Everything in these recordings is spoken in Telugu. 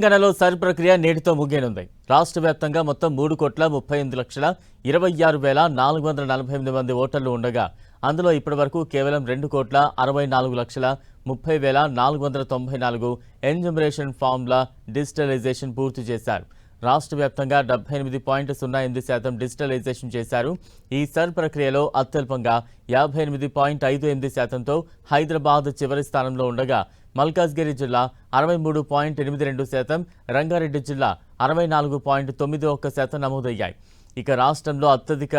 తెలంగాణలో సర్ ప్రక్రియ నేటితో ముగియనుంది. రాష్ట్ర వ్యాప్తంగా మొత్తం 3,38,26,448 మంది ఓటర్లు ఉండగా అందులో ఇప్పటివరకు కేవలం 2,64,30,494 ఎన్యూమరేషన్ ఫామ్ల డిజిటలైజేషన్ పూర్తి చేశారు. రాష్ట్ర వ్యాప్తంగా 78.08% డిజిటలైజేషన్ చేశారు. ఈ సర్ ప్రక్రియలో అత్యల్పంగా 58.58%తో హైదరాబాద్ చివరి స్థానంలో ఉండగా మల్కాజ్గిరి జిల్లా 63.82%, రంగారెడ్డి జిల్లా 64.91% నమోదయ్యాయి. ఇక రాష్ట్రంలో అత్యధిక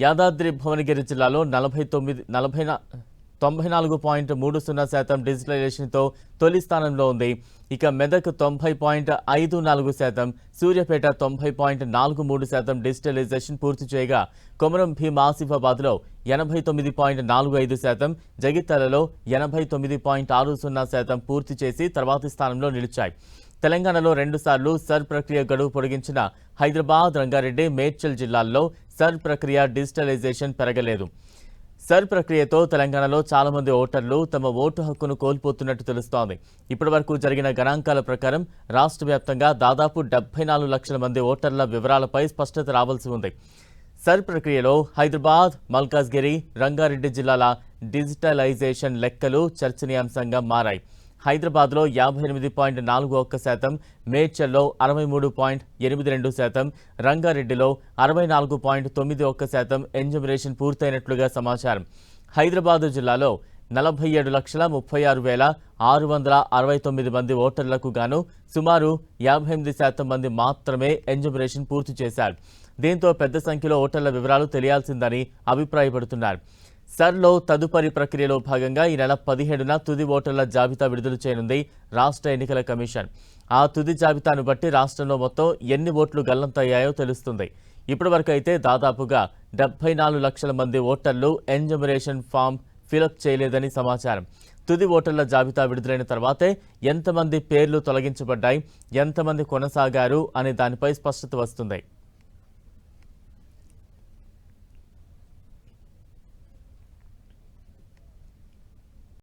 యాదాద్రి భువనగిరి జిల్లాలో 94.30% డిజిటలైజేషన్తో తొలి స్థానంలో ఉంది. ఇక మెదక్ 90.54%, సూర్యాపేట 90.43% డిజిటలైజేషన్ పూర్తి చేయగా కొమరం భీం ఆసిఫాబాద్లో 89.45%, జగిత్యాలలో 89.60% పూర్తి చేసి తర్వాతి స్థానంలో నిలిచాయి. తెలంగాణలో 2 సార్లు సర్ ప్రక్రియ గడువు పొడిగించిన హైదరాబాద్, రంగారెడ్డి, మేడ్చల్ జిల్లాల్లో సర్ ప్రక్రియ డిజిటలైజేషన్ పెరగలేదు. సర్ ప్రక్రియతో తెలంగాణలో చాలా మంది ఓటర్లు తమ ఓటు హక్కును కోల్పోతున్నట్టు తెలుస్తోంది. ఇప్పటివరకు జరిగిన గణాంకాల ప్రకారం రాష్ట్ర వ్యాప్తంగా దాదాపు 74 లక్షల మంది ఓటర్ల వివరాలపై స్పష్టత రావాల్సి ఉంది. సర్ ప్రక్రియలో హైదరాబాద్, మల్కాజ్గిరి, రంగారెడ్డి జిల్లాల డిజిటలైజేషన్ లెక్కలు చర్చనీయాంశంగా మారాయి. హైదరాబాద్లో 58.41%, మేడ్చల్లో 63.82%, రంగారెడ్డిలో 64.91% ఎన్యూమరేషన్ పూర్తయినట్లుగా సమాచారం. హైదరాబాద్ జిల్లాలో 47,36,669 మంది ఓటర్లకు గాను సుమారు 58% మంది మాత్రమే ఎన్యూమరేషన్ పూర్తి చేశారు. దీంతో పెద్ద సంఖ్యలో ఓటర్ల వివరాలు తెలియాల్సిందని అభిప్రాయపడుతున్నారు. సర్లో తదుపరి ప్రక్రియలో భాగంగా ఈ నెల 17న తుది ఓటర్ల జాబితా విడుదల చేయనుంది రాష్ట్ర ఎన్నికల కమిషన్. ఆ తుది జాబితాను బట్టి రాష్ట్రంలో మొత్తం ఎన్ని ఓట్లు గల్లంతయ్యాయో తెలుస్తుంది. ఇప్పటివరకు అయితే దాదాపుగా 74 లక్షల మంది ఓటర్లు ఎన్యూమరేషన్ ఫామ్ ఫిలప్ చేయలేదని సమాచారం. తుది ఓటర్ల జాబితా విడుదలైన తర్వాతే ఎంతమంది పేర్లు తొలగించబడ్డాయి, ఎంతమంది కొనసాగారు అనే దానిపై స్పష్టత వస్తుంది.